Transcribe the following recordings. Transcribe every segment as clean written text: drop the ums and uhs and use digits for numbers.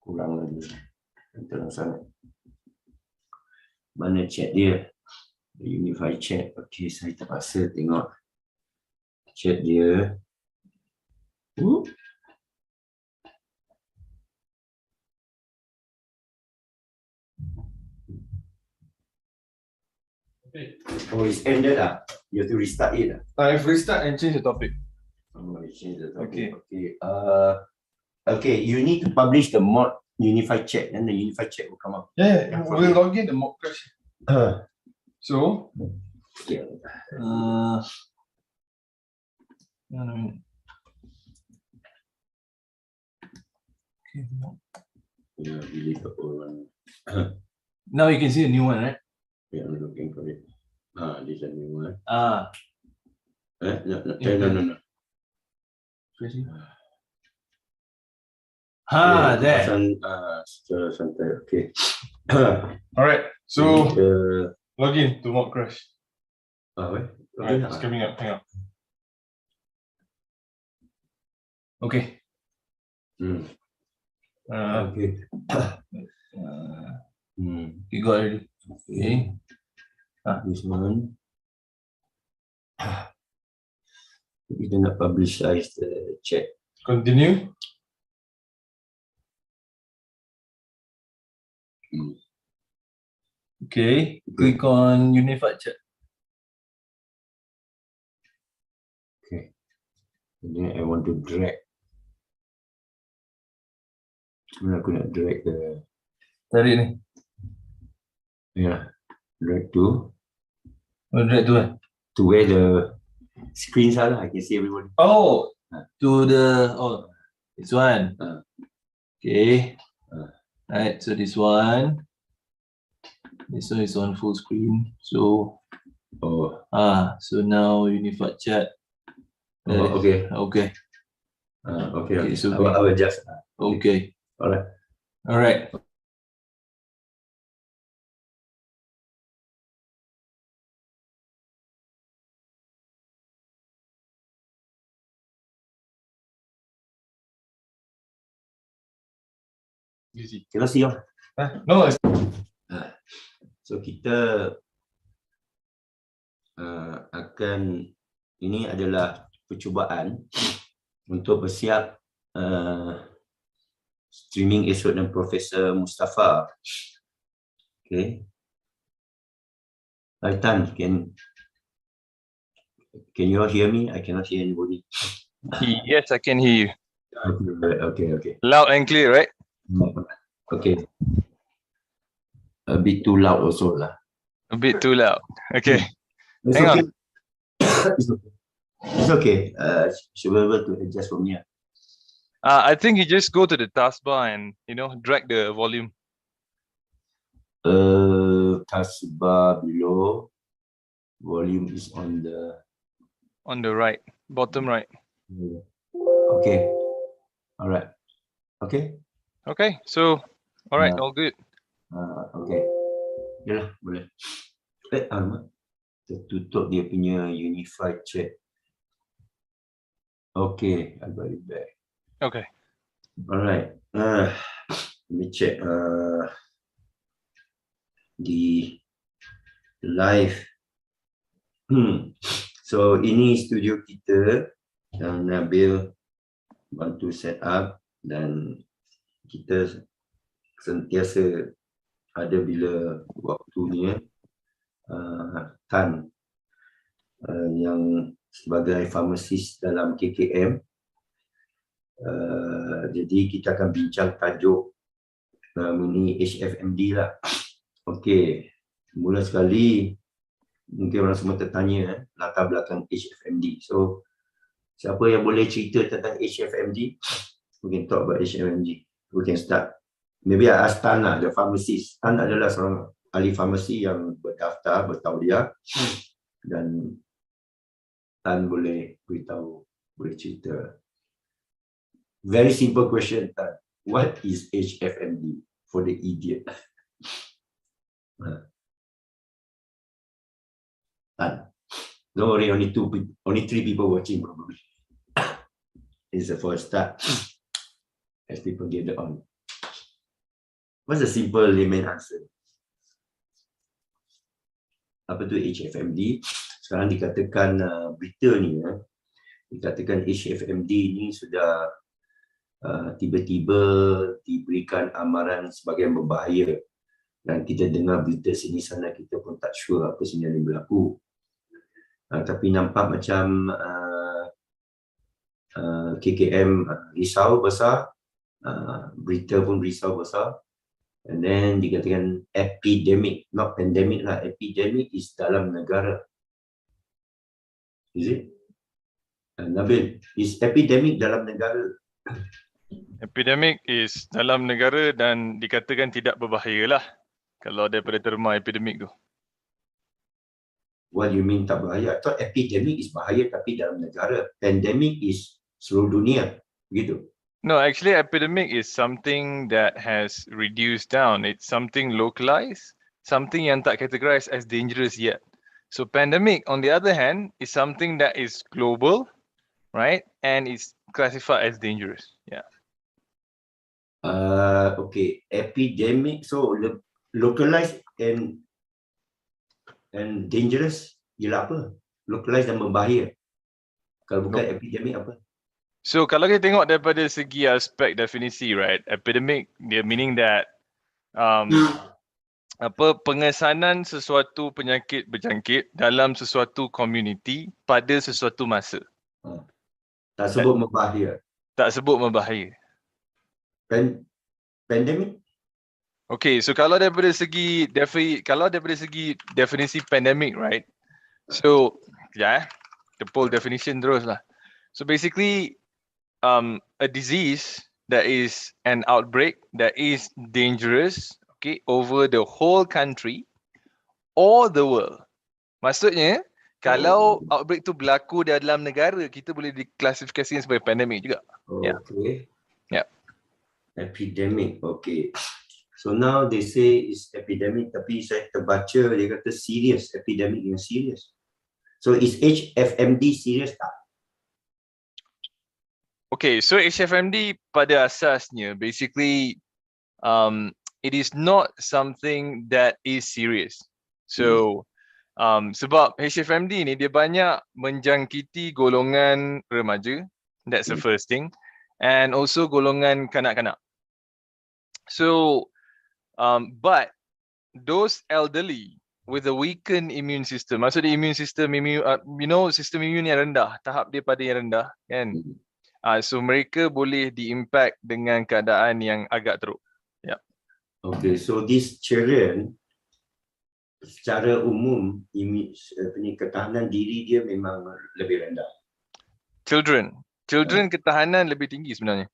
kurang lagi. Terang sangat. Mana chat dia? Unified chat. Okey, saya terpaksa tengok chat dia. Okay. Oh, it's ended lah. You have to restart it lah. I've restart and change the topic. Oh, change the topic. Okay. Okay, you need to publish the mod unified chat, and the unified chat will come up. Yeah, we'll log in the mock crash. So, Yeah. Okay, Yeah, delete the old one. now you can see a new one, right? Yeah, I'm looking for it. This is a new one. No. There. Secara santai. Okay. Alright, so log in to mock crash. What? Alright, it's coming up. Hang on. Okay. Okay. You got it. Okay. This one. Kita nak publicize the chat. Continue. Okay. Click on unified chat. Okay. And then I want to drag. Aku nak drag the. Tarik ni. Yeah. Drag to. Drag to where? To where the screens are. I can see everyone. Oh, to the this one. Okay. Right. So this one. This one is on full screen. So. So now unified chat. Okay. Okay. Okay. So I will adjust. Okay. Alright. Cannot see you. No. So kita akan, ini adalah percubaan untuk bersiap streaming esok dan Profesor Mustafa. Okay. Tan, can you all hear me? I cannot hear anybody. Yes, I can hear you. Okay. Loud and clear, right? Okay. A bit too loud also lah. A bit too loud. Okay. It's Hang okay. on. It's okay. Should be able to adjust from here. I think you just go to the taskbar and drag the volume. Taskbar below. Volume is on the right, bottom right. Okay. All right. Okay. Okay. So, all right, all good. Okay. Yalah, boleh. Tertutup dia punya unified chat. Okay, I got it back. Okay. All right. Let me check the live. So ini studio kita yang Nabil bantu set up, dan kita sentiasa ada bila waktunya. Tan yang sebagai farmasis dalam KKM, jadi kita akan bincang tajuk ini HFMD lah. Okey, mula sekali mungkin orang semua tertanya latar belakang HFMD. So siapa yang boleh cerita tentang HFMD? We can talk about HFMD. We can start. Maybe I ask Tan lah, the pharmacist. Tan adalah seorang ahli farmasi yang berdaftar, bertauliah, dan Tan boleh beritahu, boleh cerita. Very simple question, Tan. What is HFMD for the idiot? Tan. Don't worry, only 3 people watching probably. It's a first start as people get on. What's the simple layman answer? Apa tu HFMD? Sekarang dikatakan berita ni, dikatakan HFMD ni sudah tiba-tiba diberikan amaran sebagai berbahaya. Dan kita dengar berita sini sana, kita pun tak sure apa sebenarnya berlaku. Tapi nampak macam KKM risau besar, berita pun risau besar. And then dikatakan epidemic, not pandemic lah. Epidemic is dalam negara. Is it? Nabil, is epidemic dalam negara? Epidemic is dalam negara dan dikatakan tidak berbahaya lah kalau daripada terma epidemic tu. What do you mean tak bahaya? I thought epidemic is bahaya tapi dalam negara. Pandemic is seluruh dunia. Begitu. No, actually epidemic is something that has reduced down. It's something localized, something yang tak categorized as dangerous yet. So pandemic on the other hand is something that is global, right? And it's classified as dangerous. Yeah. Okay. Epidemic, so localized and dangerous ialah apa? Localized dan berbahaya. Kalau bukan epidemic apa? So kalau kita tengok daripada segi aspek definisi, right? Epidemic dia meaning that pengesanan sesuatu penyakit berjangkit dalam sesuatu community pada sesuatu masa. Tak sebut berbahaya. Tak sebut membahaya. Pandemic? Okay, so kalau daripada segi definisi pandemic, right? So, the full definition terus lah. So basically, a disease that is an outbreak that is dangerous, okay, over the whole country or the world. Maksudnya, kalau outbreak tu berlaku dalam negara, kita boleh diklasifikasikan sebagai pandemik juga. Okay. Yeah. Epidemic, okay. So now they say it's epidemic, tapi saya terbaca dia kata serious, epidemic yang serious. So is HFMD serious tak? Okay, so HFMD pada asasnya basically it is not something that is serious. So sebab HFMD ni dia banyak menjangkiti golongan remaja, that's the first thing, and also golongan kanak-kanak. So but those elderly with a weakened immune system, maksud dia immune system, sistem imun yang rendah, tahap dia pada yang rendah kan. So mereka boleh di-impact dengan keadaan yang agak teruk. Yeah. Okay, so these children secara umum ketahanan diri dia memang lebih rendah. Children ketahanan lebih tinggi sebenarnya.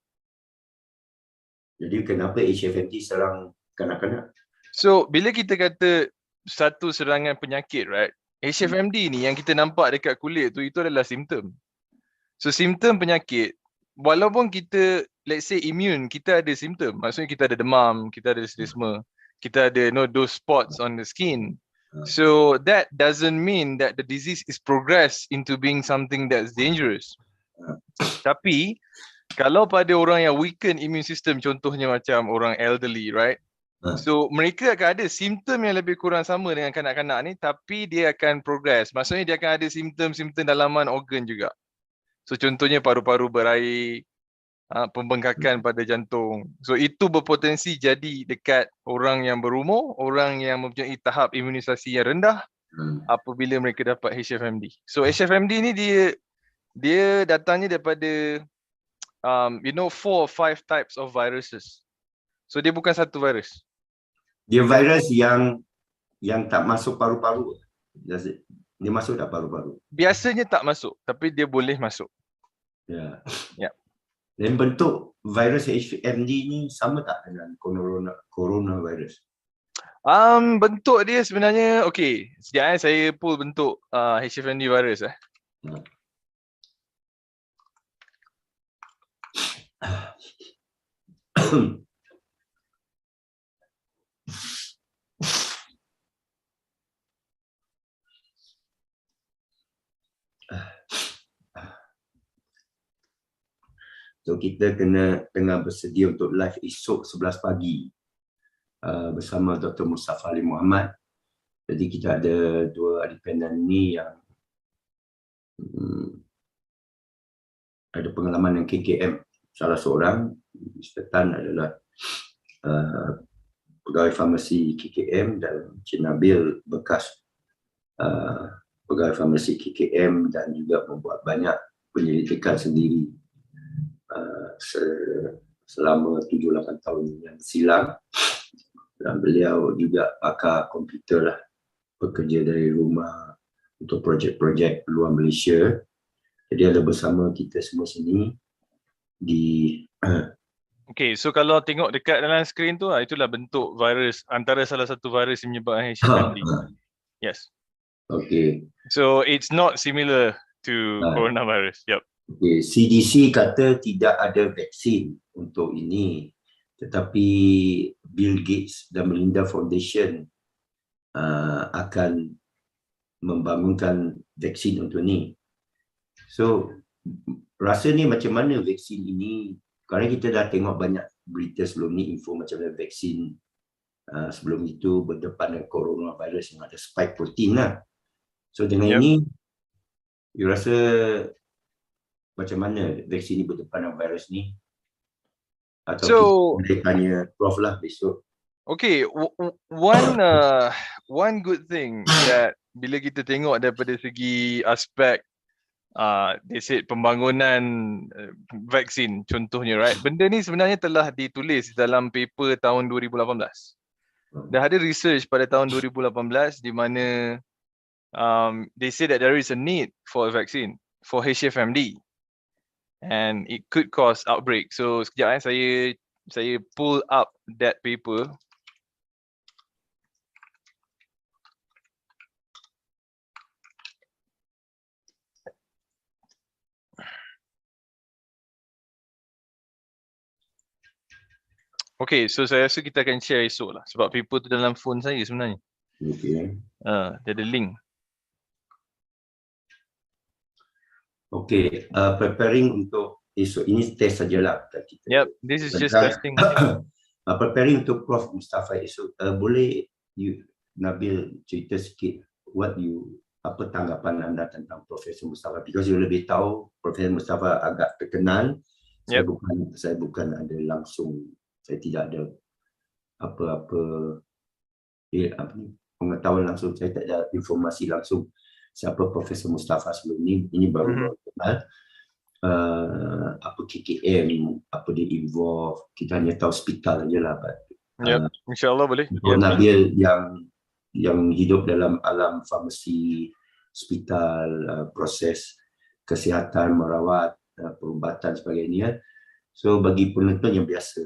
Jadi kenapa HFMD serang kanak-kanak? So bila kita kata satu serangan penyakit, right? HFMD ni yang kita nampak dekat kulit tu, itu adalah simptom. So simptom penyakit, walaupun kita let's say immune, kita ada simptom. Maksudnya kita ada demam, kita ada selesma, kita ada those spots on the skin. So that doesn't mean that the disease is progressed into being something that's dangerous. Tapi kalau pada orang yang weaken immune system, contohnya macam orang elderly, right? So mereka akan ada simptom yang lebih kurang sama dengan kanak-kanak ni, tapi dia akan progress. Maksudnya dia akan ada simptom-simptom dalaman organ juga. So contohnya paru-paru berair, pembengkakan pada jantung. So itu berpotensi jadi dekat orang yang berumur, orang yang mempunyai tahap imunisasi yang rendah apabila mereka dapat HFMD. So HFMD ni dia datangnya daripada 4 or 5 types of viruses. So dia bukan satu virus. Dia virus yang tak masuk paru-paru. Dia masuk tak paru-paru? Biasanya tak masuk, tapi dia boleh masuk. Ya. Ya. Dan bentuk virus HFMD ni sama tak dengan coronavirus? Bentuk dia sebenarnya okey. Sekejap saya pull bentuk HFMD virus . So kita kena tengah bersedia untuk live esok 11 pagi. bersama Dr. Mustafa Ali Mohd. Jadi kita ada dua independen ni yang ada pengalaman yang KKM. Salah seorang, Mr. Tan adalah pegawai farmasi KKM dan Cik Nabil bekas pegawai farmasi KKM dan juga membuat banyak penyelidikan sendiri selama 7-8 tahun yang silam. Dan beliau juga pakar komputer lah, bekerja dari rumah untuk projek-projek luar Malaysia. Jadi ada bersama kita semua sini di Okay, so kalau tengok dekat dalam skrin tu, itulah bentuk virus, antara salah satu virus yang menyebabkan HFMD. Yes. Okay. So it's not similar to coronavirus. Yep. Okay. CDC kata tidak ada vaksin untuk ini, tetapi Bill Gates dan Melinda Foundation akan membangunkan vaksin untuk ni. So rasa ni macam mana vaksin ini, kerana kita dah tengok banyak berita sebelum ni, info macam mana vaksin sebelum itu berdepan dengan coronavirus yang ada spike protein lah. So dengan ini, you rasa macam mana vaksin ni berdepan dengan virus ni? Atau so, kita tanya Prof lah besok. Okay, one good thing that bila kita tengok daripada segi aspek they said pembangunan vaksin contohnya, right? Benda ni sebenarnya telah ditulis dalam paper tahun 2018. Dah ada research pada tahun 2018 di mana they say that there is a need for a vaccine for HFMD and it could cause outbreak. So sekejap saya pull up that paper. Okay, so saya rasa kita akan share esok lah sebab paper tu dalam phone saya sebenarnya. Okay. Dia ada link. Okay, preparing untuk esok ini test sajalah. Yep, this is just testing. Preparing untuk Prof Mustafa esok, boleh Nabil cerita sikit apa tanggapan anda tentang Profesor Mustafa? Because you lebih tahu Profesor Mustafa agak terkenal. Saya bukan ada langsung, saya tidak ada apa-apa pengetahuan langsung, saya tak ada informasi langsung siapa Profesor Mustafa sebelum ini baru kenal. Apa KKM, apa dia involve, kita hanya tahu hospital aja lah. InsyaAllah boleh. Nabil yang hidup dalam alam farmasi, hospital, proses kesihatan, merawat, perubatan sebagainya. So bagi penonton yang biasa,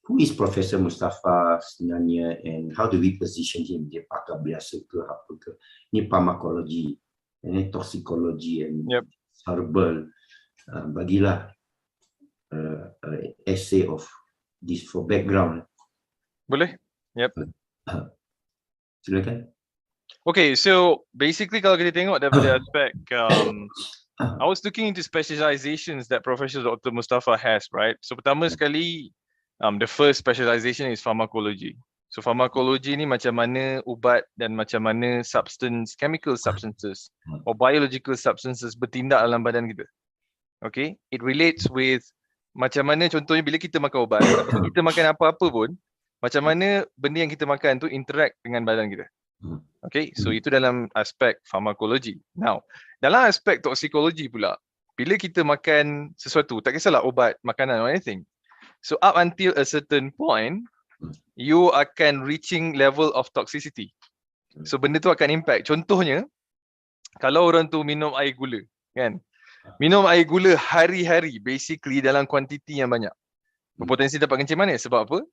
who is Profesor Mustafa sebenarnya and how do we position him? Dia pakar biasa ke apa ke? Ini pharmacology, ini toxicology and herbal. Bagilah essay of this for background. Boleh? Yep. Silakan. Okay, so basically kalau kita tengok daripada aspek I was looking into specializations that Professor Dr. Mustafa has, right? So pertama sekali, the first specialization is pharmacology. So pharmacology ni macam mana ubat dan macam mana chemical substances or biological substances bertindak dalam badan kita. Okay, it relates with macam mana contohnya bila kita makan ubat, kita makan apa-apa pun, macam mana benda yang kita makan tu interact dengan badan kita. Okay, so itu dalam aspek pharmacology. Now, dalam aspek toxicology pula, bila kita makan sesuatu, tak kisahlah ubat, makanan or anything, so up until a certain point, you akan reaching level of toxicity. So benda tu akan impact. Contohnya, kalau orang tu minum air gula, kan? Minum air gula hari-hari, basically dalam kuantiti yang banyak. Berpotensi dapat kencing manis. Sebab apa?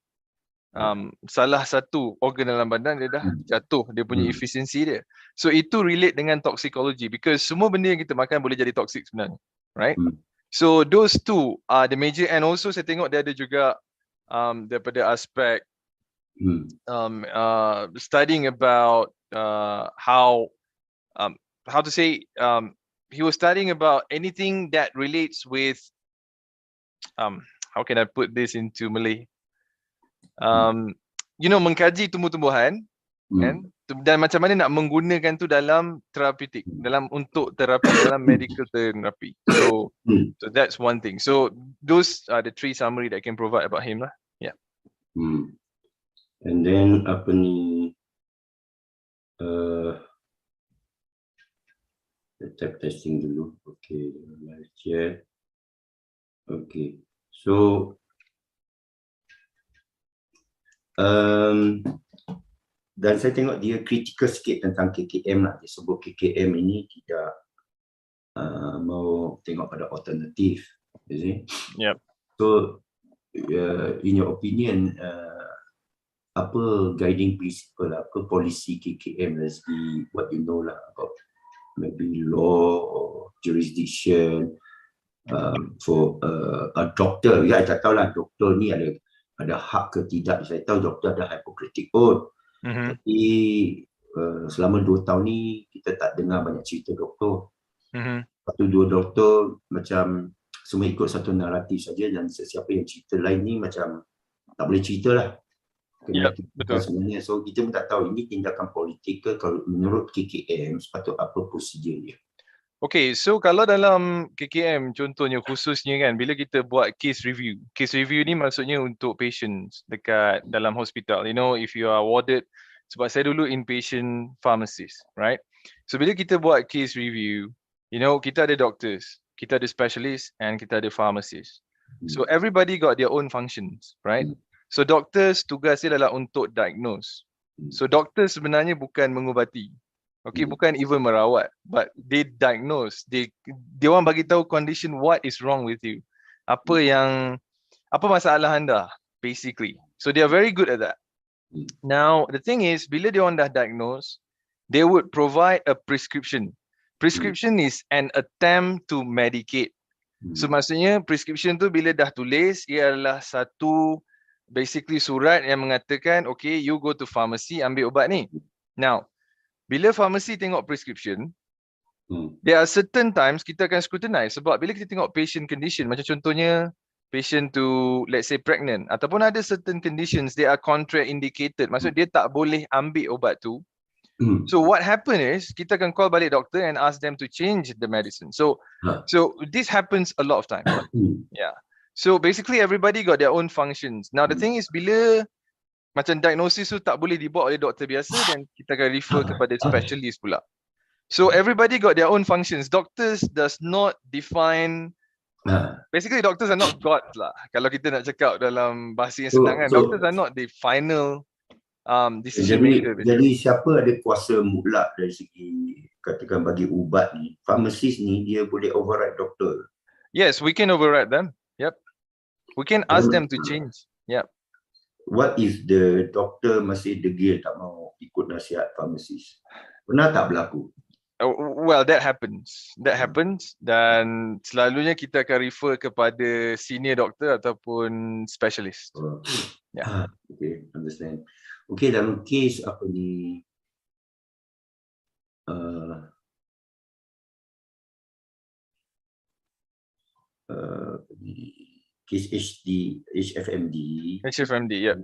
Salah satu organ dalam badan dia dah jatuh, dia punya efisiensi dia. So itu relate dengan toxicology because semua benda yang kita makan boleh jadi toxic sebenarnya. Right? So those two are the major, and also saya tengok dia ada juga daripada aspek studying about how to say, he was studying about anything that relates with how can I put this into Malay? mengkaji tumbuh-tumbuhan kan, dan macam mana nak menggunakan tu dalam terapeutik, untuk terapi, dalam medical therapy. So that's one thing. So those are the 3 summary that I can provide about him lah. Yeah. And then apa ni, type testing dulu. Okay, live chat. Okay, so dan saya tengok dia kritikal sikit tentang KKM lah. Dia sebut KKM ini tidak mau tengok pada alternatif, you see. Yep. So in your opinion, apa guiding principle, apa polisi KKM dari segi what you know lah about maybe law or jurisdiction for a doctor. Ya, saya tahu lah doktor ni ada hak ke tidak. Saya tahu doktor ada Hippocratic Oath. Tapi selama 2 tahun ni kita tak dengar banyak cerita doktor. Satu dua doktor macam semua ikut satu naratif saja, dan sesiapa yang cerita lain ni macam tak boleh cerita lah. Betul. Sebenarnya. So kita pun tak tahu ini tindakan politik ke. Kalau menurut KKM sepatut apa prosedur dia. Okay, so kalau dalam KKM contohnya khususnya kan, bila kita buat case review ni maksudnya untuk patients dekat dalam hospital. If you are warded, sebab saya dulu inpatient pharmacist, right? So bila kita buat case review, kita ada doctors, kita ada specialist, and kita ada pharmacist. So everybody got their own functions, right? So doctors tugas dia adalah untuk diagnose. So doctors sebenarnya bukan mengubati. Okay, bukan even merawat, but they diagnose. Dia orang bagi tahu condition, what is wrong with you. Apa masalah anda, basically. So they are very good at that. Now, the thing is, bila dia orang dah diagnose, they would provide a prescription. Prescription is an attempt to medicate. So maksudnya prescription tu bila dah tulis, ia adalah satu basically surat yang mengatakan, okay, you go to pharmacy, ambil ubat ni. Now, bila pharmacy tengok prescription, there are certain times kita akan scrutinize, sebab bila kita tengok patient condition, macam contohnya patient to let's say pregnant, ataupun ada certain conditions they are contraindicated, maksud dia tak boleh ambil ubat tu. So what happen is kita akan call balik doctor and ask them to change the medicine. So this happens a lot of time. Yeah. So basically everybody got their own functions. Now the thing is, bila macam diagnosis tu tak boleh dibuat oleh doktor biasa, dan kita akan refer kepada specialist pula. So everybody got their own functions. Doctors does not define, basically doctors are not gods lah. Kalau kita nak cakap dalam bahasa yang senang kan, doctors are not the final decision maker. Jadi siapa ada kuasa mutlak dari segi katakan bagi ubat ni? Pharmacist ni dia boleh override doktor? Yes, we can override them. Yep. We can ask them to change. Yep. What if the doctor masih degil tak mau ikut nasihat pharmacist? Pernah tak berlaku? Well, that happens. That happens, dan selalunya kita akan refer kepada senior doctor ataupun specialist. Yeah. Okay, understand. Okay, dalam case apa ni, case HFMD. HFMD, ya.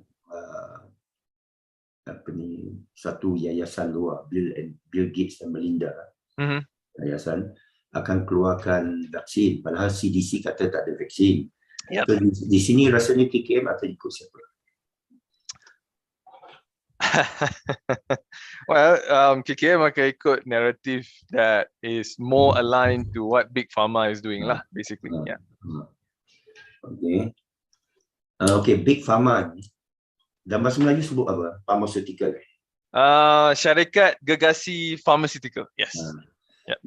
Apa ni, satu yayasan luar, Bill Gates dan Melinda, yayasan akan keluarkan vaksin, padahal CDC kata tak ada vaksin. So, di sini rasanya KKM atau ikut siapa? Well, KKM akan ikut narrative that is more aligned to what Big Pharma is doing lah, basically. Yeah. Okay. Okay, Big Pharma ni dalam bahasa Melayu sebut apa? Pharmaceutical. Syarikat Gegasi Pharmaceutical. Yes.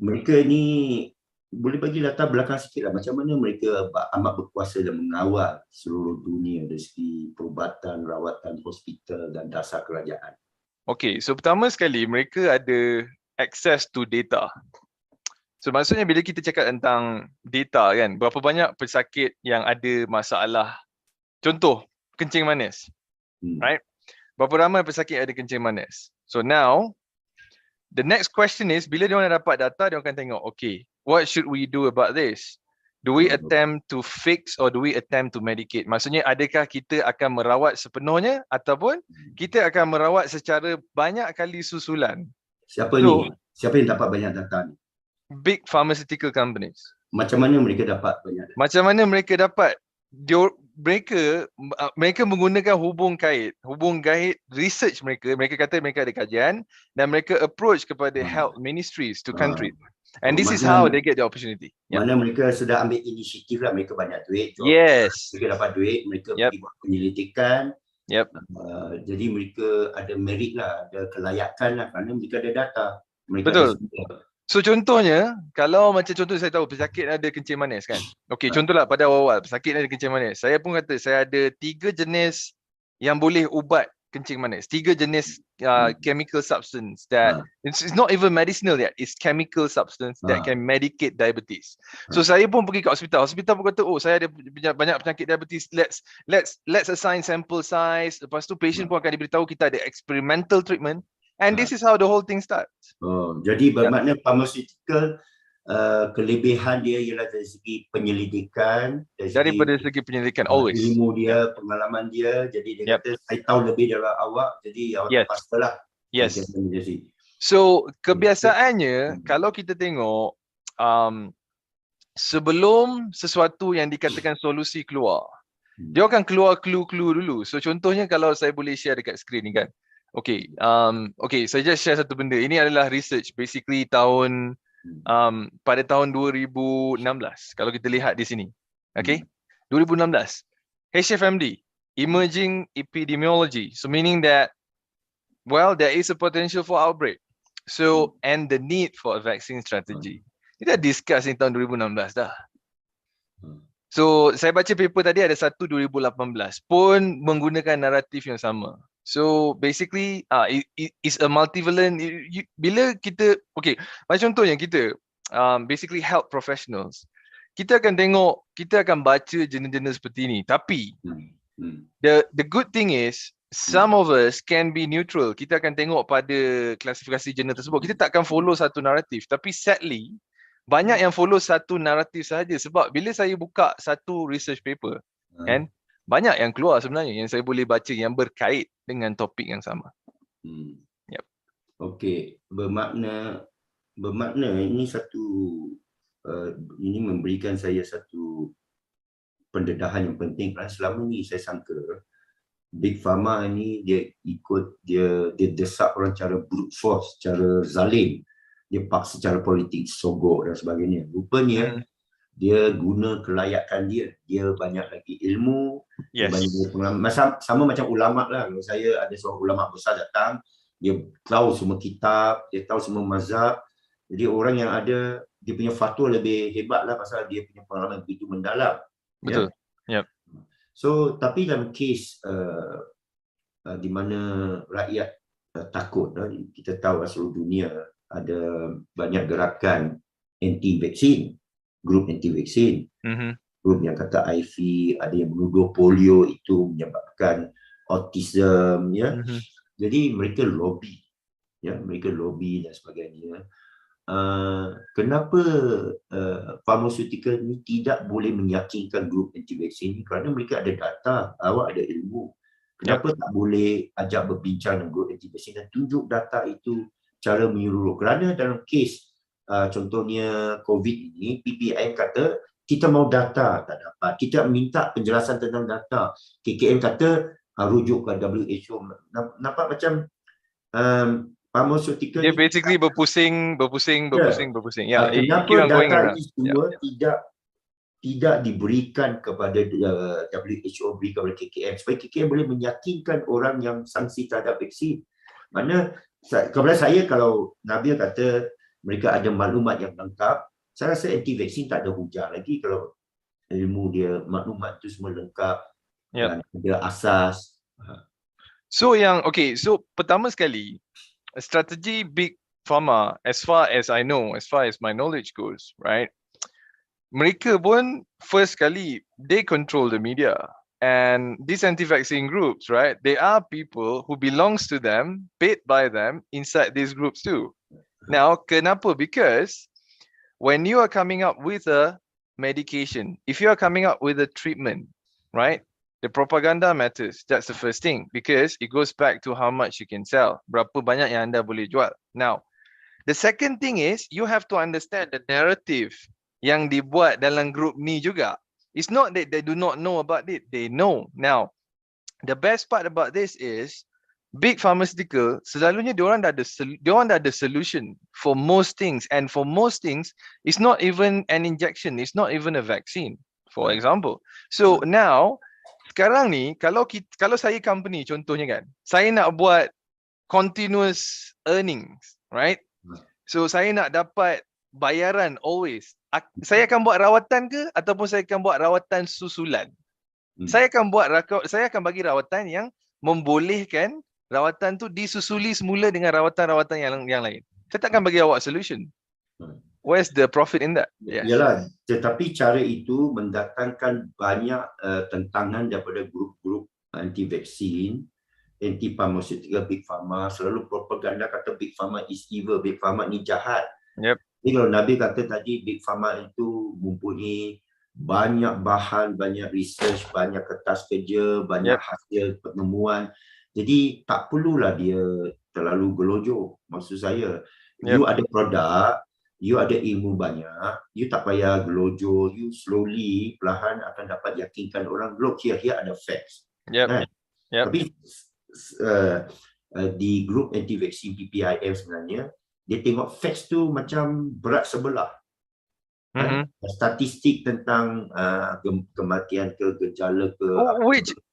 Mereka ni boleh bagi latar belakang sikit lah, macam mana mereka amat berkuasa dan mengawal seluruh dunia dari segi perubatan, rawatan, hospital dan dasar kerajaan. Okay, so pertama sekali mereka ada access to data. So maksudnya bila kita cakap tentang data kan, berapa banyak pesakit yang ada masalah, contoh kencing manis, right? Berapa ramai pesakit ada kencing manis. So now the next question is, bila dia orang dapat data, dia akan tengok, okay, what should we do about this? Do we attempt to fix or do we attempt to medicate? Maksudnya adakah kita akan merawat sepenuhnya ataupun kita akan merawat secara banyak kali susulan? Siapa ni? Siapa yang dapat banyak data ni? Big pharmaceutical companies. Macam mana mereka dapat banyak data? Macam mana mereka dapat? Mereka menggunakan hubung kait research mereka kata mereka ada kajian dan mereka approach kepada health ministries to countries. And this is how they get the opportunity. Mana mereka sudah ambil inisiatif lah, mereka banyak duit. Yes. Mereka dapat duit, mereka pergi buat penyelidikan. Jadi mereka ada merit lah, ada kelayakan lah kerana mereka ada data. Mereka betul. Ada so contohnya, kalau macam contoh saya tahu pesakit ada kencing manis kan. Okey, contohlah pada awal pesakit ada kencing manis. Saya pun kata saya ada 3 jenis yang boleh ubat kencing manis. 3 jenis chemical substance that it's not even medicinal yet. It's chemical substance that can medicate diabetes. So saya pun pergi ke hospital. Hospital pun kata, oh saya ada banyak penyakit diabetes. Let's assign sample size. Lepas tu patient pun akan diberitahu kita ada experimental treatment. And this is how the whole thing starts. Jadi bermakna pharmaceutical kelebihan dia ialah dari segi penyelidikan, daripada segi penyelidikan always. Ilmu dia, pengalaman dia, jadi dia kata saya tahu lebih daripada awak, jadi awak pastilah. Yes. So kebiasaannya kalau kita tengok sebelum sesuatu yang dikatakan solusi keluar, dia akan keluar clue-clue dulu. So contohnya kalau saya boleh share dekat skrin ni kan. Okay, saya just share satu benda. Ini adalah research basically pada tahun 2016 kalau kita lihat di sini. Okay, 2016 HFMD, emerging epidemiology, so meaning that there is a potential for outbreak, so and the need for a vaccine strategy. Kita discuss ni tahun 2016 dah. So saya baca paper tadi ada satu 2018 pun menggunakan naratif yang sama. So basically it's a multivalent. Bila kita macam contohnya kita basically health professionals, kita akan tengok, kita akan baca jurnal-jurnal seperti ini, tapi the good thing is some of us can be neutral. Kita akan tengok pada klasifikasi jurnal tersebut, kita tak akan follow satu naratif, tapi sadly banyak yang follow satu naratif sahaja. Sebab bila saya buka satu research paper kan, banyak yang keluar sebenarnya yang saya boleh baca yang berkait dengan topik yang sama. Okey, bermakna ini satu ini memberikan saya satu pendedahan yang penting kerana selama ni saya sangka Big Pharma ni dia desak orang cara brute force, cara zalim, dia paksa secara politik, sogok dan sebagainya. Rupanya dia guna kelayakan dia banyak lagi ilmu, dia banyak lagi pengalaman. Sama macam ulama lah. Kalau saya ada seorang ulama besar datang, dia tahu semua kitab, dia tahu semua mazhab. Jadi orang yang ada, dia punya fatwa lebih hebat lah pasal dia punya pengalaman begitu mendalam. Betul. So tapi dalam kes di mana rakyat takut, kita tahu seluruh dunia ada banyak gerakan anti-vaksin, grup anti-vaksin, grup yang kata IV, ada yang menuduh polio itu menyebabkan autism, jadi mereka lobby, mereka lobby dan sebagainya. Kenapa pharmaceutical ni tidak boleh meyakinkan grup anti-vaksin ni? Kerana mereka ada data, awak ada ilmu. Kenapa tak boleh ajak berbincang dengan grup anti-vaksin dan tunjuk data itu cara menyeluruh? Kerana dalam kes contohnya COVID ini, PPM kata kita mau data, tak dapat. Kita minta penjelasan tentang data. KKM kata rujuk ke WHO. Nampak macam pharmaceutical dia basically berpusing. Kenapa data ini semua tidak diberikan kepada WHO, berikan kepada KKM supaya KKM boleh meyakinkan orang yang sangsi terhadap vaksin. Mana kepada saya, kalau Nabil kata mereka ada maklumat yang lengkap, saya rasa anti vaksin tak ada hujah lagi kalau ilmu dia, maklumat itu semua lengkap dan ada asas. So pertama sekali, strategi Big Pharma, as far as I know, as far as my knowledge goes, right? Mereka pun first kali, they control the media. And these anti-vaccine groups, right? They are people who belongs to them, paid by them inside these groups too. Now, kenapa? Because when you are coming up with a medication, if you are coming up with a treatment, right? The propaganda matters. That's the first thing because it goes back to how much you can sell. Berapa banyak yang anda boleh jual. Now, the second thing is you have to understand the narrative yang dibuat dalam group ni juga. It's not that they do not know about it. They know. Now, the best part about this is big pharmaceutical selalunya diorang dah ada solution for most things, and for most things it's not even an injection, it's not even a vaccine, for example. So now sekarang ni kalau saya company contohnya kan, saya nak buat continuous earnings, right? So saya nak dapat bayaran always. Saya akan buat rawatan ke ataupun saya akan buat rawatan susulan? Saya akan bagi rawatan yang membolehkan rawatan tu disusuli semula dengan rawatan-rawatan yang lain. Saya takkan bagi awak solution. Where's the profit in that? Yes. Yalah, tetapi cara itu mendatangkan banyak tentangan daripada grup-grup anti-vaksin, anti-pharmaceutical, big pharma. Selalu propaganda kata big pharma is evil, big pharma ni jahat. Yep. Jadi kalau Nabi kata tadi big pharma itu mempunyai banyak bahan, banyak research, banyak kertas kerja, banyak hasil penemuan. Jadi tak perlulah dia terlalu gelojoh. Maksud saya, you ada produk, you ada ilmu banyak, you tak payah gelojoh, you slowly, perlahan akan dapat yakinkan orang, look here ada facts. Tapi di grup anti-vaksin PPIM sebenarnya, dia tengok facts tu macam berat sebelah. Statistik tentang kematian ke, gejala ke.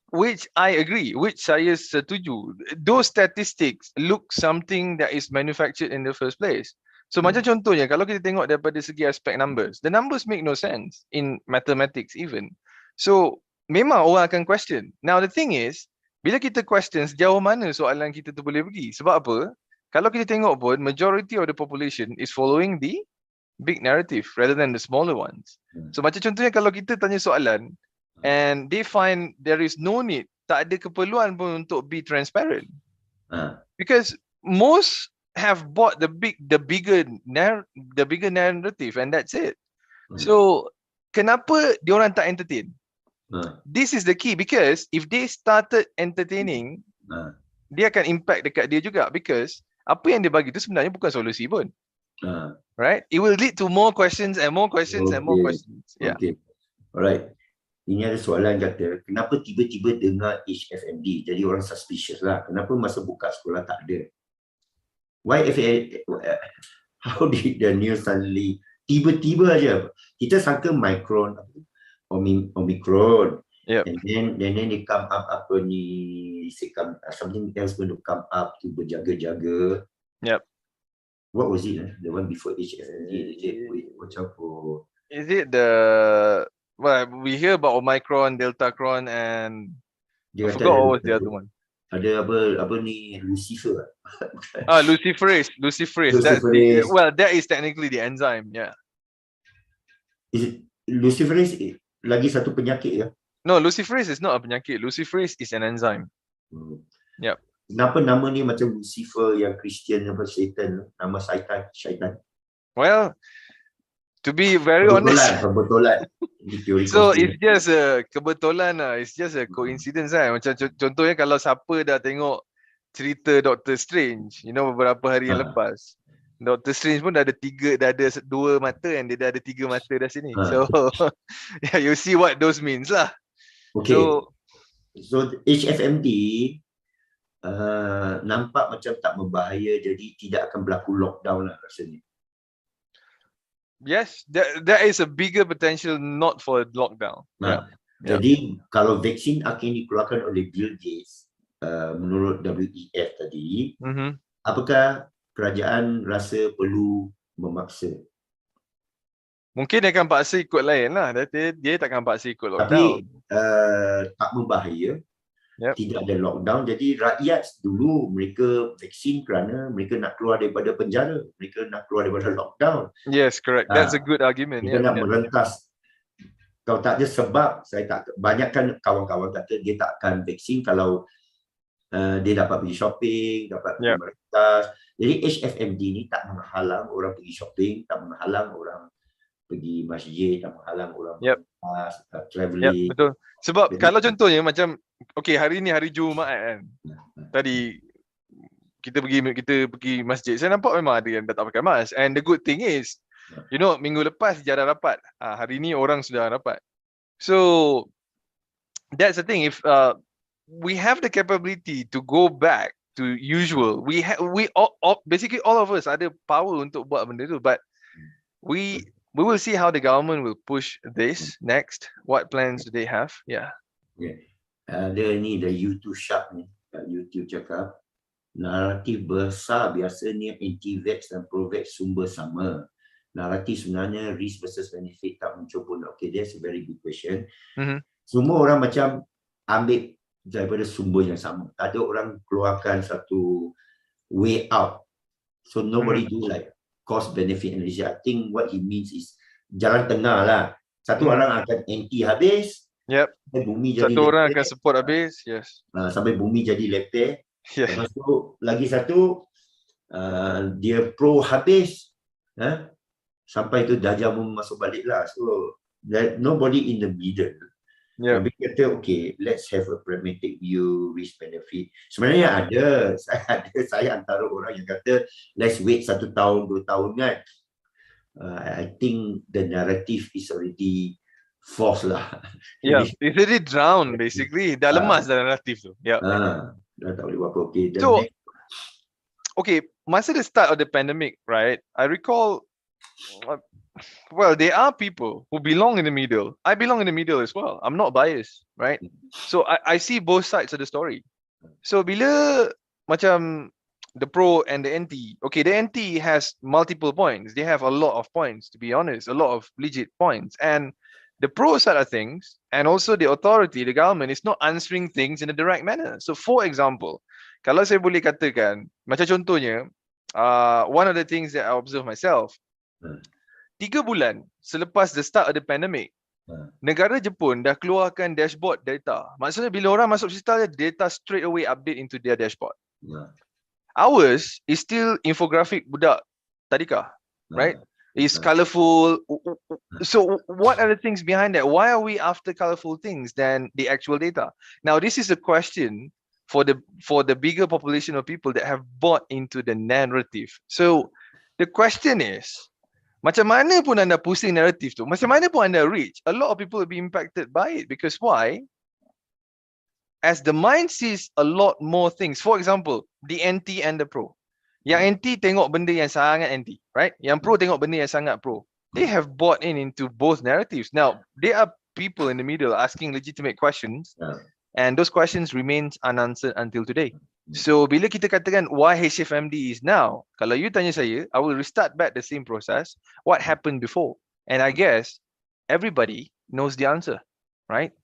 Which I agree, which saya setuju. Those statistics look something that is manufactured in the first place. So macam contohnya, kalau kita tengok daripada segi aspek numbers, the numbers make no sense in mathematics even. So memang orang akan question. Now the thing is, bila kita question sejauh mana soalan kita tu boleh pergi. Sebab apa? Kalau kita tengok pun, majority of the population is following the big narrative rather than the smaller ones. So macam contohnya kalau kita tanya soalan and they find there is no need, tak ada keperluan pun untuk be transparent. Because most have bought the bigger narrative and that's it. So kenapa diorang tak entertain? This is the key, because if they started entertaining, dia akan impact dekat dia juga, because apa yang dia bagi tu sebenarnya bukan solusi pun. Right? It will lead to more questions and more questions and more questions. Okay. Alright. Ini ada soalan kata, kenapa tiba-tiba dengar HFMD? Jadi orang suspicious lah. Kenapa masa buka sekolah tak ada? How did the news suddenly tiba-tiba aja? Kita sangka Omicron, and then they come up apa ni? Something else going to come up to berjaga-jaga. What was it? The one before HFMD? Is it the? Well, we hear about Omicron, Deltacron, and I forgot what was the other one. Ada apa ni, Lucifer? Luciferase. That is technically the enzyme, yeah. Is it Luciferase lagi satu penyakit ya? No, Luciferase is not a penyakit. Luciferase is an enzyme. Yep. Kenapa nama ni macam Lucifer yang Kristian apa syaitan, nama syaitan? Well, to be very honest, kebetulan. So it's just a kebetulan lah. It's just a coincidence lah. Macam contohnya kalau siapa dah tengok cerita Doctor Strange, beberapa hari yang lepas, Doctor Strange pun dah ada 2 mata and dia dah ada 3 mata dah sini. So yeah, you see what those means lah. Okay. So HFMD nampak macam tak berbahaya, jadi tidak akan berlaku lockdown lah rasanya. Yes, there is a bigger potential not for lockdown. Jadi kalau vaksin akan dikeluarkan oleh Bill Gates, menurut WEF tadi, apakah kerajaan rasa perlu memaksa? Mungkin dia akan paksa ikut lain lah. Dia takkan paksa ikut lockdown. Tapi tak berbahaya. Tidak ada lockdown. Jadi rakyat dulu mereka vaksin kerana mereka nak keluar daripada penjara. Mereka nak keluar daripada lockdown. Yes, correct. That's a good argument. Mereka nak merentas. Kalau tak ada sebab, banyakkan kawan-kawan kata dia tak akan vaksin kalau dia dapat pergi shopping, dapat pergi merentas. Jadi HFMD ni tak menghalang orang pergi shopping, tak menghalang orang pergi masjid, tak menghalang orang Yep. travelling. Betul. Sebab Jadi- kalau contohnya macam hari ni hari Jumaat kan. Tadi kita pergi masjid. Saya nampak memang ada yang dah tak pakai mask. And the good thing is, minggu lepas dia ada rapat. Hari ni orang sudah rapat. So that's the thing. If we have the capability to go back to usual, basically all of us ada power untuk buat benda tu. But we will see how the government will push this next. What plans do they have? Yeah. Ada ni, the YouTube Shark ni, kat YouTube cakap, naratif besar biasanya anti-vax dan pro-vax sumber sama. Naratif sebenarnya risk versus benefit tak muncul pun. Okay, that's a very good question. Semua orang macam ambil daripada sumber yang sama. Tak ada orang keluarkan satu way out. So nobody do like cost benefit analysis. I think what he means is jalan tengah lah. Satu orang akan anti habis. Yep. Sampai bumi jadi Satu orang lepeh. akan support habis. Yes. Sampai bumi jadi lepeh. Yeah. Lepas tu lagi satu dia pro habis. Sampai tu Dajjal masuk balik lah. So nobody in the middle. Yeah. Tapi kata okay, let's have a pragmatic view, risk benefit. Sebenarnya ada. Saya antara orang yang kata let's wait 1 tahun, 2 tahun kan. I think the narrative is already false lah. Yeah, it's already drowned basically. Dah lemas dah naratif tu. Yeah. Dah tak boleh buat apa. Okay, So, masa the start of the pandemic, right? I recall, well, there are people who belong in the middle. I belong in the middle as well. I'm not biased, right? So I see both sides of the story. So bila macam the pro and the anti, okay, the anti has multiple points. They have a lot of points, to be honest, a lot of legit points. And the pro side of things, and also the authority, the government, is not answering things in a direct manner. So for example, kalau saya boleh katakan, macam contohnya, one of the things that I observe myself, 3 bulan selepas the start of the pandemic, negara Jepun dah keluarkan dashboard data. Maksudnya bila orang masuk sistem, data straight away update into their dashboard. Ours is still infographic budak tadika, right? It's colorful. So what are the things behind that? Why are we after colorful things than the actual data? Now this is a question for the bigger population of people that have bought into the narrative. So the question is, macam mana pun anda pusing narrative tu, macam mana pun anda reach, a lot of people will be impacted by it. Because why? As the mind sees a lot more things. For example, the anti and the pro. Yang anti tengok benda yang sangat anti, right? Yang pro tengok benda yang sangat pro. They have bought into both narratives. Now, there are people in the middle asking legitimate questions, and those questions remains unanswered until today. So bila kita katakan why HFMD is now, kalau you tanya saya, I will restart back the same process. What happened before? And I guess everybody knows the answer, right?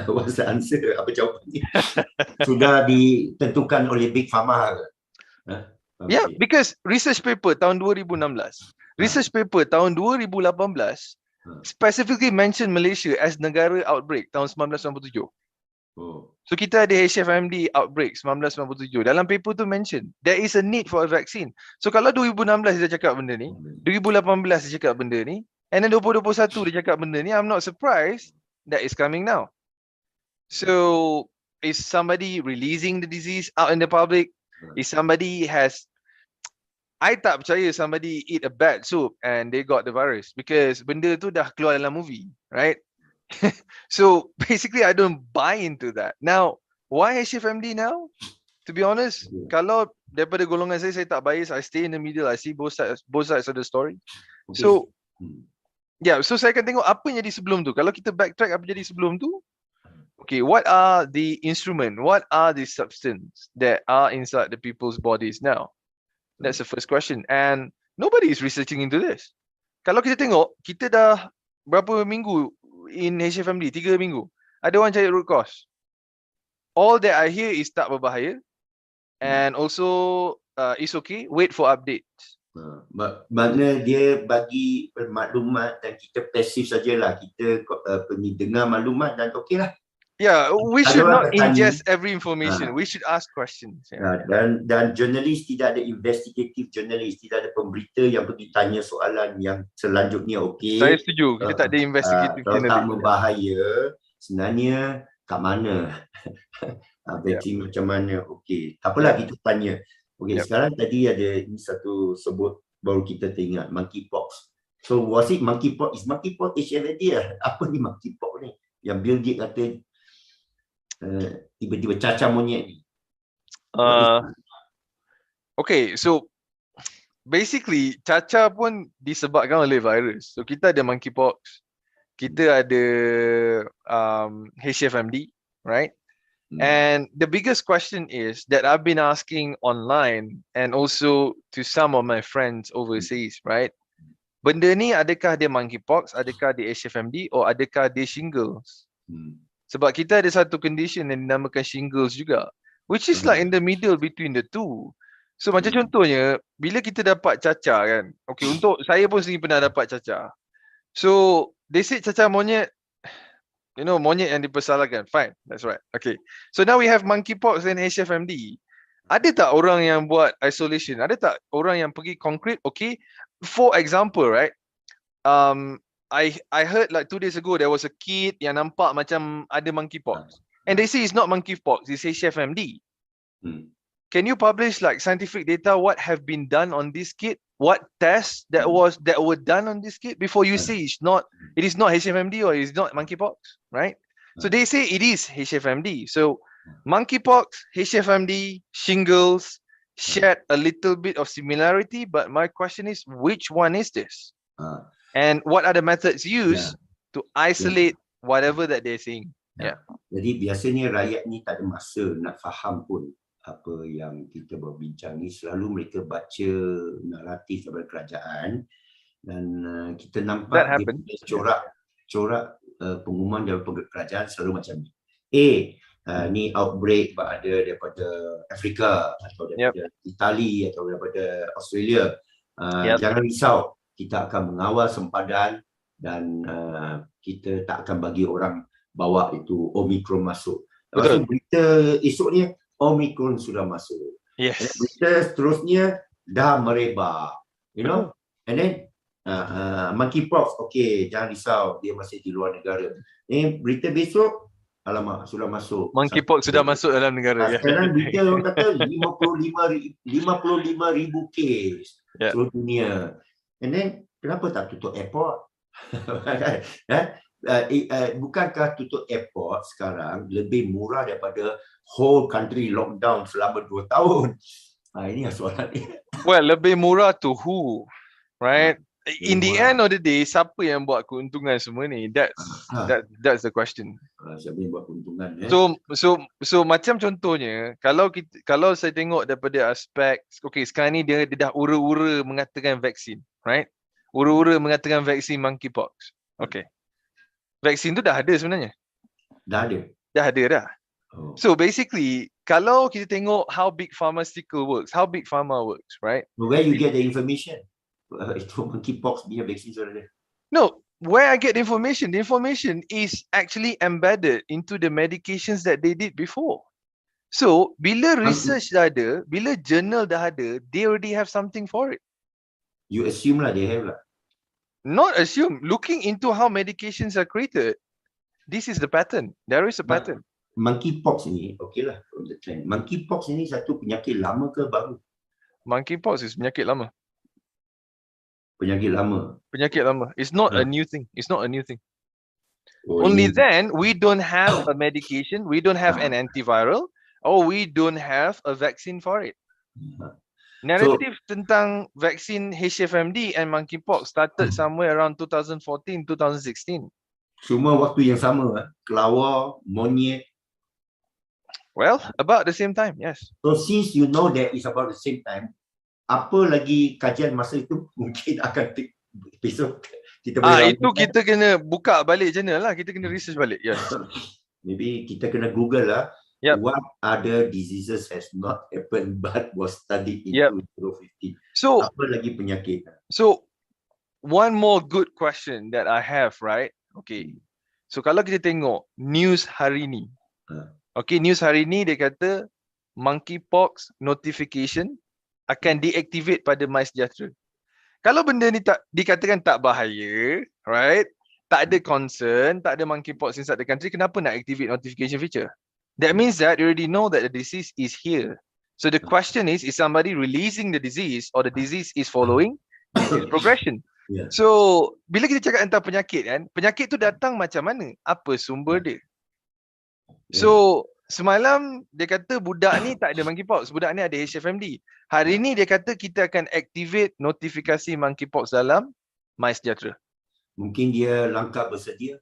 What's the answer? Apa jawapannya? Sudah ditentukan oleh Big Pharma ke? Yeah, because research paper tahun 2016, research paper tahun 2018 specifically mention Malaysia as negara outbreak tahun 1997. So kita ada HFMD outbreak 1997. Dalam paper tu mention there is a need for a vaccine. So kalau 2016 dia cakap benda ni, 2018 dia cakap benda ni, and then 2021 dia cakap benda ni, I'm not surprised that is coming now. So is somebody releasing the disease out in the public? Is somebody I tak percaya somebody eat a bad soup and they got the virus, because benda tu dah keluar dalam movie, right? So basically I don't buy into that. Now, why HFMD now? To be honest, kalau daripada golongan saya tak bias, I stay in the middle, I see both sides of the story. So yeah, so saya akan tengok apa yang jadi sebelum tu. Kalau kita backtrack apa jadi sebelum tu, okay, what are the instrument, what are the substance that are inside the people's bodies now? That's the first question. And nobody is researching into this. Kalau kita tengok, kita dah berapa minggu in HFMD, 3 minggu. Ada orang cari root cause. All that I hear is tak berbahaya. And also, it's okay, wait for updates. Makna dia bagi maklumat dan kita pasif sajalah. Kita dengar maklumat dan okey lah. Yeah, we should Kalau not bertanya, ingest every information. Ah. We should ask questions. Yeah. dan jurnalis tidak ada investigative jurnalis, tidak ada pemberita yang pergi tanya soalan yang selanjutnya. Saya setuju. Kita tak ada investigative kalau tak journalism. berbahaya, sebenarnya kat mana? Batching macam mana? Okey, tak apalah, kita tanya. Okey, sekarang tadi ada ini satu sebut baru kita teringat, monkeypox. So was it monkeypox? Is monkeypox HFMD lah? Apa ni monkeypox ni? Yang Bill Gates kata tiba-tiba cacar monyet ni. Okay, so basically cacar pun disebabkan oleh virus. So kita ada monkeypox, kita ada HFMD, right? And the biggest question is that I've been asking online and also to some of my friends overseas, right? Benda ni adakah dia monkeypox, adakah dia HFMD, or adakah dia shingles? Sebab kita ada satu condition yang dinamakan shingles juga, which is like in the middle between the two. So macam contohnya, bila kita dapat cacar kan, okay, untuk saya pun sendiri pernah dapat cacar. So they say cacar monyet, you know, monyet yang dipersalahkan. Fine, that's right. Okay, so now we have monkeypox and HFMD. Ada tak orang yang buat isolation? Ada tak orang yang pergi concrete? Okay, for example, right, I heard like 2 days ago there was a kid yang nampak macam ada monkeypox, and they say it's not monkeypox, it's HFMD. Can you publish like scientific data what have been done on this kid? What tests that were done on this kid before you say it is not HFMD or it is not monkeypox, right? So they say it is HFMD. So monkeypox, HFMD, shingles shared a little bit of similarity, but my question is, which one is this? And what are the methods used to isolate whatever that they're saying? Jadi biasanya rakyat ni tak ada masa nak faham pun apa yang kita berbincang ni. Selalu mereka baca naratif daripada kerajaan dan kita nampak corak pengumuman daripada kerajaan selalu macam ni. Ni outbreak ada daripada Afrika atau daripada Itali atau daripada Australia. Jangan risau, kita akan mengawal sempadan dan kita tak akan bagi orang bawa itu Omicron masuk. Lepas tu berita esoknya Omicron sudah masuk. Berita seterusnya dah merebak, you know. And then monkeypox, okay, jangan risau, dia masih di luar negara. Berita besok, alamak, sudah masuk. Monkeypox sudah masuk dalam negara. Sekarang berita orang kata 55,000 kes seluruh dunia. And then kenapa tak tutup airport? Bukankah tutup airport sekarang lebih murah daripada whole country lockdown selama 2 tahun? Ini soalan ni. Well, lebih murah to who, right? In the end of the day, siapa yang buat keuntungan semua ni? That's the question. Siapa yang buat keuntungan? So macam contohnya, kalau saya tengok daripada aspek, okay, sekarang ni dia dah ura-ura mengatakan vaksin, right? Ura-ura mengatakan vaksin monkeypox. Okay. Vaksin tu dah ada sebenarnya. Dah ada? Dah ada dah. So basically, kalau kita tengok how big pharmaceutical works, how big pharma works, right? Where you get the information? Itu monkeypox punya vaksin sudah ada. No, where I get the information is actually embedded into the medications that they did before. So, bila research dah ada, bila journal dah ada, they already have something for it. You assume lah they have lah. Not assume. Looking into how medications are created, this is the pattern. There is a pattern. Monkeypox ni, okay lah, from the trend. Monkeypox ni satu penyakit lama ke baru? Monkeypox is penyakit lama. Penyakit lama. Penyakit lama. It's not a new thing. It's not a new thing. Only then we don't have a medication, we don't have an antiviral, or we don't have a vaccine for it. Narrative tentang vaksin HFMD and monkeypox started somewhere around 2014, 2016. Semua waktu yang sama, kelawar, monyet. Well, about the same time, yes. So since you know that it's about the same time, apa lagi kajian masa itu mungkin akan besok kita boleh itu kita kena buka balik jurnal lah, kita kena research balik. Yes. Maybe kita kena Google lah. What other diseases has not happened but was studied in 2050. So apa lagi penyakit? So one more good question that I have, right? Okay. So kalau kita tengok news hari ni, okay, news hari ni dia kata monkeypox notification akan deactivate pada MySejahtera. Kalau benda ni tak dikatakan tak bahaya, right? Tak ada concern, tak ada monkeypox inside the country, kenapa nak activate notification feature? That means that you already know that the disease is here. So the question is somebody releasing the disease or the disease is following disease progression? Yeah. So, bila kita cakap tentang penyakit kan, penyakit tu datang macam mana? Apa sumber dia? So, semalam dia kata budak ni tak ada monkeypox, budak ni ada HFMD. Hari ni dia kata kita akan activate notifikasi monkeypox dalam MySejahtera. Mungkin dia langkah bersedia.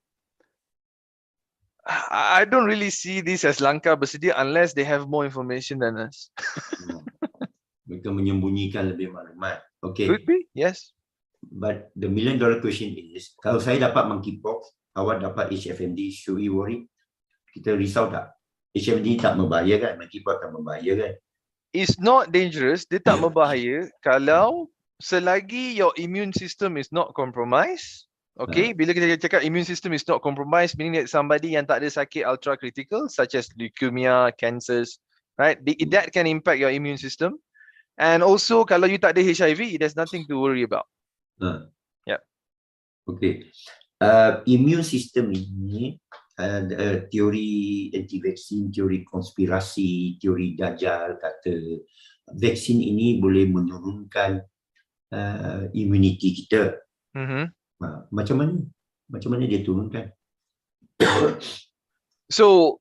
I don't really see this as langkah bersedia unless they have more information than us. Mereka menyembunyikan lebih maklumat. Okay. Could be, yes. But the $1 million question is, kalau saya dapat monkeypox, awak dapat HFMD, should we worry? Kita risau tak? HFMD tak membahayakan, monkeypox tak membahayakan. It's not dangerous, dia tak berbahaya kalau selagi your immune system is not compromised. Okay, bila kita cakap immune system is not compromised, meaning that somebody yang tak ada sakit ultra critical such as leukemia, cancers, right? That can impact your immune system. And also kalau you tak ada HIV, there's nothing to worry about. Yeah. Okay. Immune system ini teori anti-vaksin, teori konspirasi, teori Dajjal kata vaksin ini boleh menurunkan immunity kita. Macam mana dia turunkan? So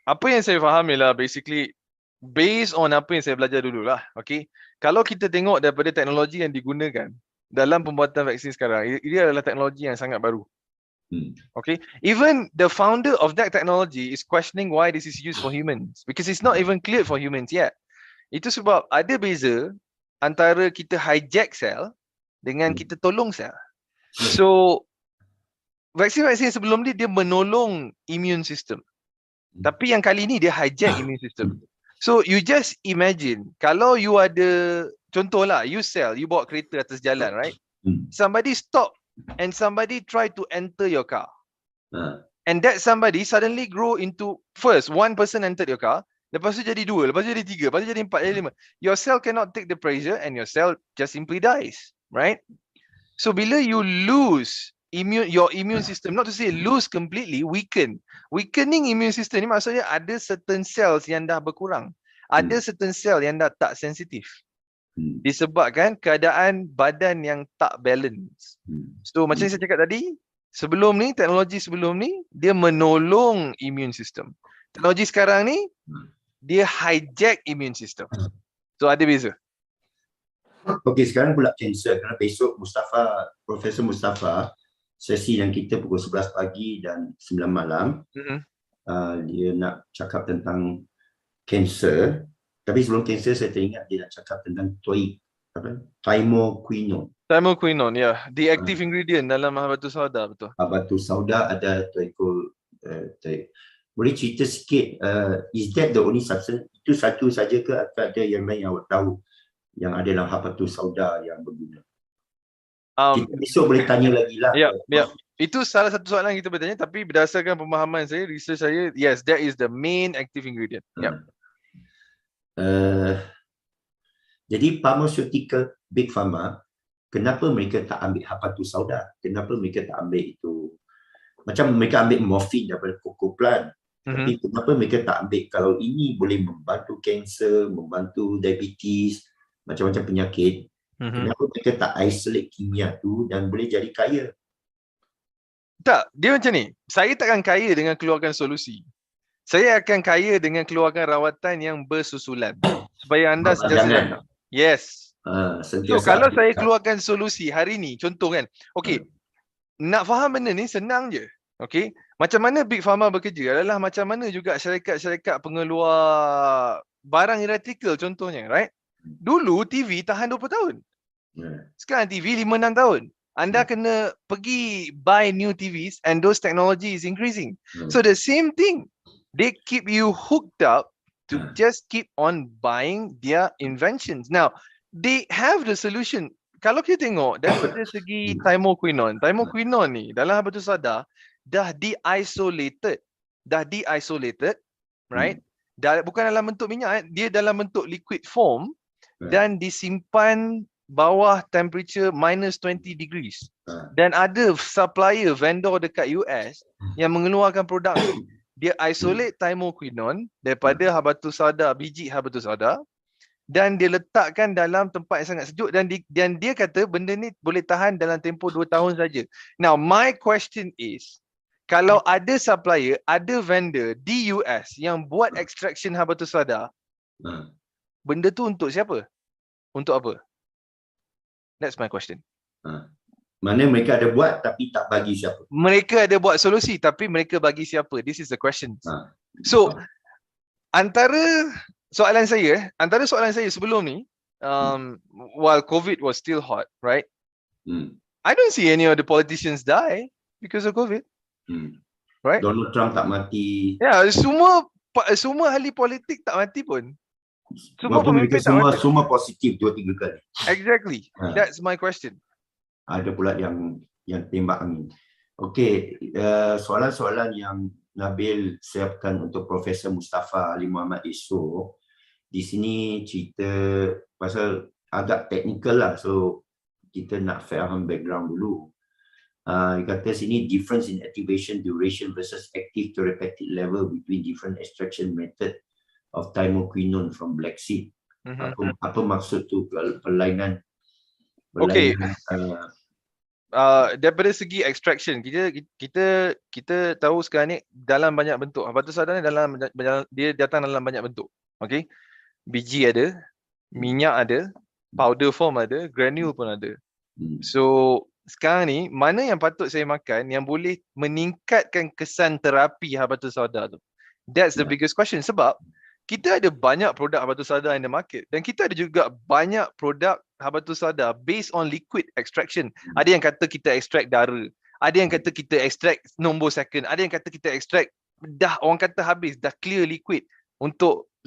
apa yang saya faham ialah basically based on apa yang saya belajar dululah. Okay, kalau kita tengok daripada teknologi yang digunakan dalam pembuatan vaksin sekarang, ia adalah teknologi yang sangat baru. Okay, even the founder of that technology is questioning why this is used for humans because it's not even clear for humans yet. Itu sebab ada beza antara kita hijack sel dengan kita tolong sel. So vaksin-vaksin sebelum ni dia menolong immune system. Tapi yang kali ni dia hijack immune system. So you just imagine kalau you ada, contohlah you bawa kereta atas jalan, right? Somebody stop and somebody try to enter your car. And that somebody suddenly grow into, first one person entered your car, lepas tu jadi dua, lepas tu jadi tiga, lepas tu jadi empat, jadi lima. Your cell cannot take the pressure and your cell just simply dies, right? So bila you lose your immune system, not to say lose completely, weakening immune system ni maksudnya ada certain cells yang dah berkurang, ada certain cell yang dah tak sensitif disebabkan keadaan badan yang tak balance. So macam yang saya cakap tadi, sebelum ni, teknologi sebelum ni dia menolong immune system. Teknologi sekarang ni dia hijack immune system. So ada beza. Okey, sekarang pula cancer, kerana besok Profesor Mustafa sesi yang kita pukul 11 pagi dan 9 malam. Dia nak cakap tentang cancer. Tapi sebelum cancer saya teringat dia nak cakap tentang thymoquinone. Thymoquinone, ya. The active ingredient dalam habatus sauda, betul. Habatus sauda ada boleh cerita sikit, is that the only substance? Itu satu saja ke atau ada yang lain yang awak tahu yang ada dalam habatus sauda yang berguna? Kita besok boleh tanya lagi lah. Ya. Itu salah satu soalan kita bertanya, tapi berdasarkan pemahaman saya, research saya, yes, that is the main active ingredient. Jadi pharmaceutical big pharma, kenapa mereka tak ambil habatus sauda? Kenapa mereka tak ambil itu? Macam mereka ambil morfin daripada cocoa plant. Tapi kenapa mereka tak ambil kalau ini boleh membantu kanser, membantu diabetes, macam-macam penyakit? Kenapa mereka tak isolate kimia tu dan boleh jadi kaya? Tak, dia macam ni. Saya takkan kaya dengan keluarkan solusi. Saya akan kaya dengan keluarkan rawatan yang bersusulan supaya anda sentiasa datang. Yes. So kalau saya keluarkan solusi hari ni, contoh kan, okey, nak faham benda ni senang je. Okey, macam mana Big Pharma bekerja adalah macam mana juga syarikat-syarikat pengeluar barang elektrikal contohnya, right? Dulu TV tahan 20 tahun. Sekarang TV 5-6 tahun. Anda kena pergi buy new TVs and those technology is increasing. So the same thing. They keep you hooked up to just keep on buying their inventions. Now, they have the solution. Kalau kita tengok daripada segi thymoquinone ni dalam habatus sauda, dah di-isolated, right? Bukan dalam bentuk minyak, dia dalam bentuk liquid form dan disimpan bawah temperature minus 20 degrees. Dan ada supplier, vendor dekat US yang mengeluarkan produk ni. Dia isolate thymoquinone daripada habatus sauda, biji habatus sauda, dan dia letakkan dalam tempat yang sangat sejuk, dan dia kata benda ni boleh tahan dalam tempoh 2 tahun saja. Now my question is, kalau ada supplier, ada vendor di US yang buat extraction habatus sauda, benda tu untuk siapa? Untuk apa? That's my question. Mana mereka ada buat tapi tak bagi siapa? Mereka ada buat solusi tapi mereka bagi siapa? This is the question. So antara soalan saya sebelum ni, while COVID was still hot, right? I don't see any of the politicians die because of COVID. Right? Donald Trump tak mati. Ya, semua ahli politik tak mati pun. Semua mereka pemimpin tak mati. semua positif 2-3 kali. Exactly. That's my question. Ada pula yang tembak angin. Okey, soalan-soalan yang Nabil siapkan untuk Profesor Mustafa Ali Mohd esok, di sini cerita pasal agak teknikal lah, so kita nak faham background dulu. Dia kata sini difference in activation duration versus active to repeated level between different extraction method of thymoquinone from black seed. Apa maksud tu perlainan? Okay. Daripada segi extraction, kita tahu sekarang ni dalam banyak bentuk. Habatus sauda ni dia datang dalam banyak bentuk. Okay, biji ada, minyak ada, powder form ada, granule pun ada. So sekarang ni mana yang patut saya makan yang boleh meningkatkan kesan terapi habatus sauda tu? That's the biggest question. Sebab kita ada banyak produk habatus sauda in the market, dan kita ada juga banyak produk habatus sauda based on liquid extraction. Ada yang kata kita extract dara, ada yang kata kita extract nombor second, ada yang kata kita extract dah orang kata habis, dah clear liquid.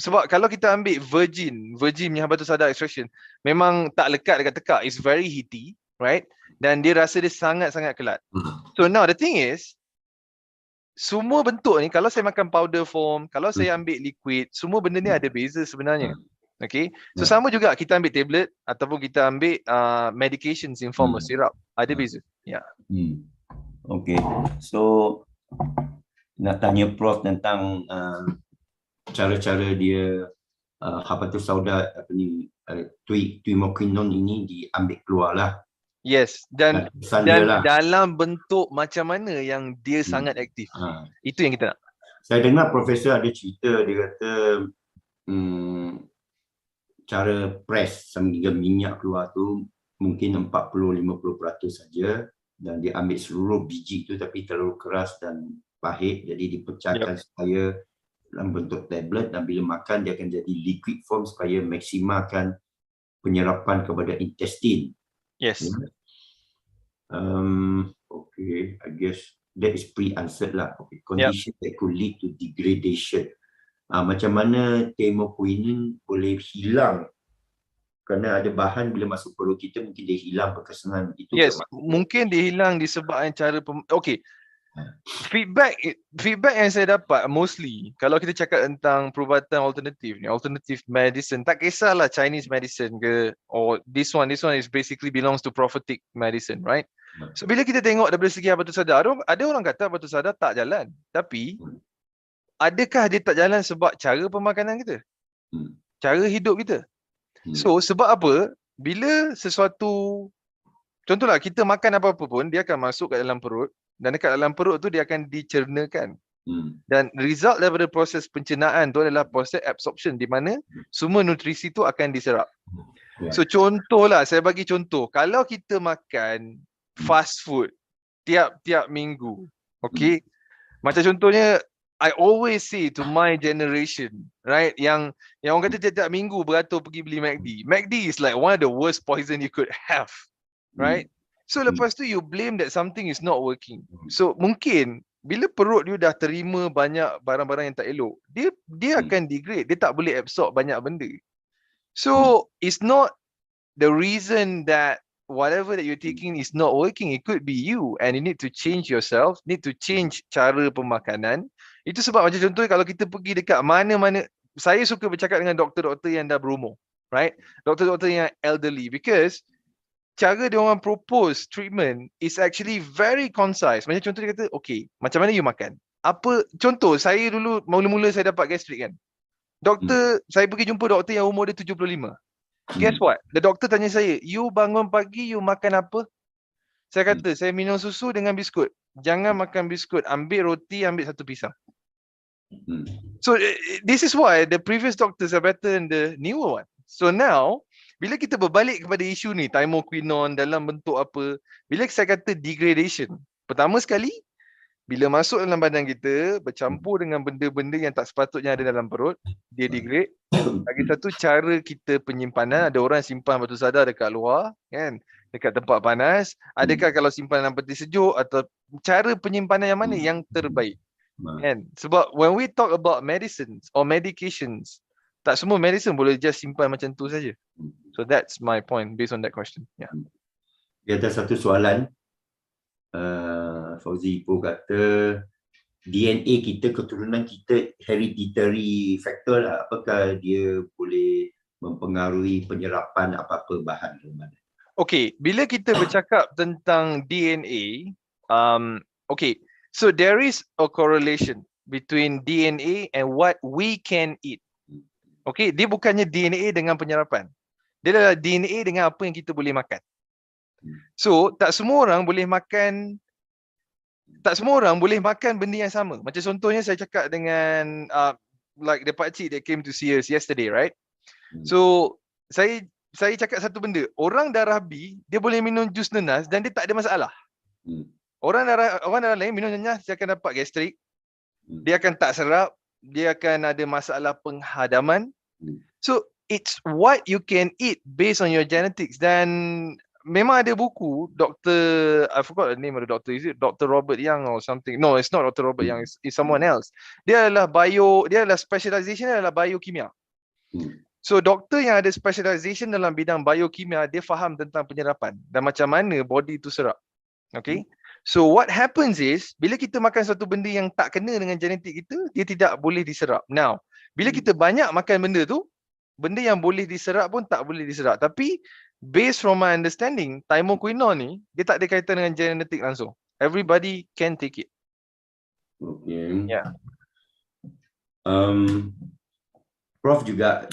Sebab kalau kita ambil virgin punya habatus sauda extraction, memang tak lekat dekat tekak, it's very heaty, right? Dan dia rasa dia sangat-sangat kelat. So now the thing is, semua bentuk ni, kalau saya makan powder form, kalau saya ambil liquid, semua benda ni ada beza sebenarnya. Okay, so sama juga kita ambil tablet ataupun kita ambil medications in form of syrup, ada beza. Ya. Okay, so nak tanya Prof tentang cara-cara dia habatus sauda thymoquinone ini diambil keluar lah. Yes, dan dalam bentuk macam mana yang dia sangat aktif. Itu yang kita nak. Saya dengar Profesor ada cerita, dia kata cara press sehingga minyak keluar tu mungkin 40-50% saja, dan dia ambil seluruh biji tu tapi terlalu keras dan pahit, jadi dipecahkan supaya dalam bentuk tablet, dan bila makan dia akan jadi liquid form supaya maksimalkan penyerapan kepada intestine. Yes. Okay, I guess that is pre-answered lah. Okay. Condition that could lead to degradation. Macam mana thymoquinone boleh hilang? Kerana ada bahan bila masuk perut kita mungkin dia hilang berkesangan. Itu mungkin dia hilang disebabkan cara okay. Feedback yang saya dapat mostly, kalau kita cakap tentang perubatan alternatif ni, alternative medicine, tak kisahlah Chinese medicine ke, or this one is basically belongs to prophetic medicine, right? So bila kita tengok daripada segi habatus sauda, ada orang kata habatus sauda tak jalan, tapi adakah dia tak jalan sebab cara pemakanan kita, cara hidup kita? So sebab apa? Bila sesuatu, contohlah kita makan apa-apa pun, dia akan masuk kat dalam perut, dan dekat dalam perut tu dia akan dicernakan. Dan result daripada proses pencernaan tu adalah proses absorption, di mana semua nutrisi tu akan diserap. So contohlah, saya bagi contoh, kalau kita makan fast food tiap-tiap minggu, okay, macam contohnya I always say to my generation, right, yang orang kata tiap-tiap minggu beratur pergi beli McD. McD is like one of the worst poison you could have, right? So lepas tu you blame that something is not working. So mungkin bila perut dia dah terima banyak barang-barang yang tak elok, dia akan degrade, dia tak boleh absorb banyak benda. So it's not the reason that whatever that you're taking is not working. It could be you and you need to change yourself, need to change cara pemakanan. Itu sebab macam contoh kalau kita pergi dekat mana-mana, saya suka bercakap dengan doktor-doktor yang dah berumur, right? Doktor-doktor yang elderly, because cara dia orang propose treatment is actually very concise. Macam contoh dia kata, okay, macam mana you makan? Apa, contoh saya dulu mula-mula saya dapat gastrik kan. Doktor, saya pergi jumpa doktor yang umur dia 75. Guess what? The doctor tanya saya, you bangun pagi, you makan apa? Saya kata, saya minum susu dengan biskut. Jangan makan biskut, ambil roti, ambil satu pisang. So this is why the previous doctors are better than the newer one. So now, bila kita berbalik kepada isu ni, thymoquinone dalam bentuk apa, bila saya kata degradation, pertama sekali, bila masuk dalam badan kita, bercampur dengan benda-benda yang tak sepatutnya ada dalam perut, dia degrade. Lagi satu, cara kita penyimpanan, ada orang simpan batu sadar dekat luar, kan? Dekat tempat panas. Adakah kalau simpan dalam peti sejuk, atau cara penyimpanan yang mana yang terbaik? Kan? Sebab when we talk about medicines or medications, tak semua medicine boleh just simpan macam tu saja. So that's my point based on that question. Yeah. Dia ada satu soalan. Fauzi Ipoh kata DNA kita, keturunan kita hereditary factor lah. Apakah dia boleh mempengaruhi penyerapan apa-apa bahan dalam badan? Okay, bila kita bercakap tentang DNA, okay, so there is a correlation between DNA and what we can eat. Okay, dia bukannya DNA dengan penyerapan. Dia adalah DNA dengan apa yang kita boleh makan. So, tak semua orang boleh makan benda yang sama. Macam contohnya saya cakap dengan like the pakcik that came to see us yesterday, right? So, saya cakap satu benda. Orang darah B, dia boleh minum jus nenas dan dia tak ada masalah. Orang darah lain minum nenas, dia akan dapat gastrik. Dia akan tak serap, dia akan ada masalah penghadaman. So, it's what you can eat based on your genetics. Dan memang ada buku Dr. I forgot the name of the doctor. Is it Dr. Robert Young or something? No, it's not Dr. Robert Young. It's someone else. Dia adalah specialization adalah biokimia. So doktor yang ada specialization dalam bidang biokimia, dia faham tentang penyerapan dan macam mana body tu serap. Okay. So what happens is, bila kita makan satu benda yang tak kena dengan genetik kita, dia tidak boleh diserap. Now, bila kita banyak makan benda tu, benda yang boleh diserap pun tak boleh diserap. Tapi based from my understanding, thymoquinone ni, dia tak ada kaitan dengan genetik langsung. Everybody can take it. Okay. Yeah. Prof juga